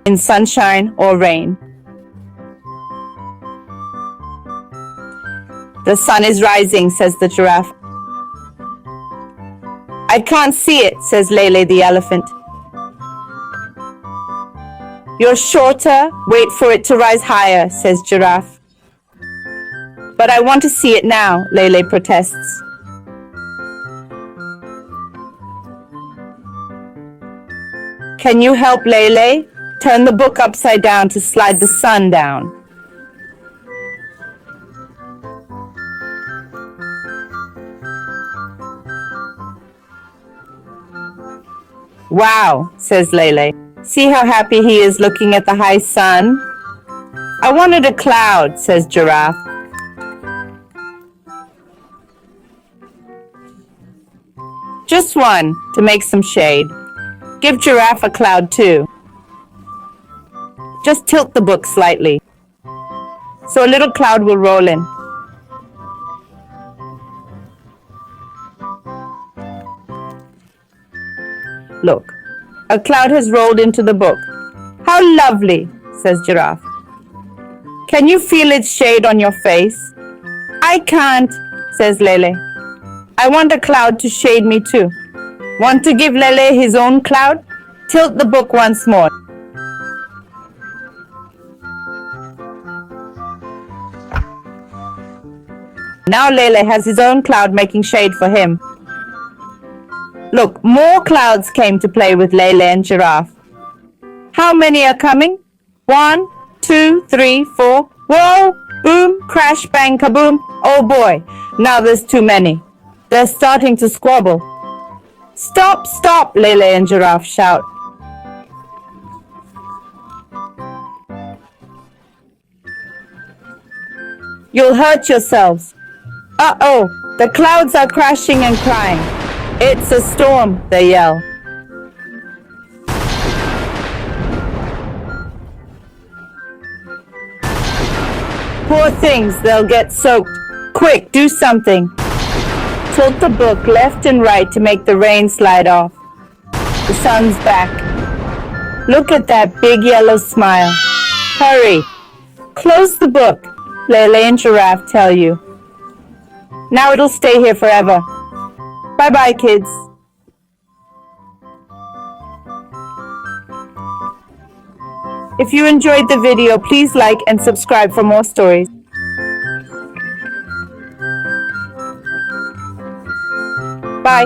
in sunshine or rain. The sun is rising, says the giraffe. I can't see it, says Lele the elephant. You're shorter, wait for it to rise higher, says Giraffe. But I want to see it now, Lele protests. Can you help Lele? Turn the book upside down to slide the sun down. Wow, says Lele. See how happy he is looking at the high sun? I wanted a cloud, says Giraffe. Just one to make some shade. Give Giraffe a cloud too. Just tilt the book slightly, so a little cloud will roll in. Look, a cloud has rolled into the book. How lovely, says Giraffe. Can you feel its shade on your face? I can't, says Lele. I want a cloud to shade me too. Want to give Lele his own cloud? Tilt the book once more. Now Lele has his own cloud making shade for him. Look, more clouds came to play with Lele and Giraffe. How many are coming? 1, 2, 3, 4. Whoa! Boom! Crash! Bang! Kaboom! Oh boy! Now there's too many. They're starting to squabble. Stop! Stop! Lele and Giraffe shout. You'll hurt yourselves. Uh-oh! The clouds are crashing and crying. It's a storm, they yell. Poor things, they'll get soaked. Quick, do something. Tilt the book left and right to make the rain slide off. The sun's back. Look at that big yellow smile. Hurry. Close the book, Lele and Giraffe tell you. Now it'll stay here forever. Bye-bye, kids. If you enjoyed the video, please like and subscribe for more stories. Bye.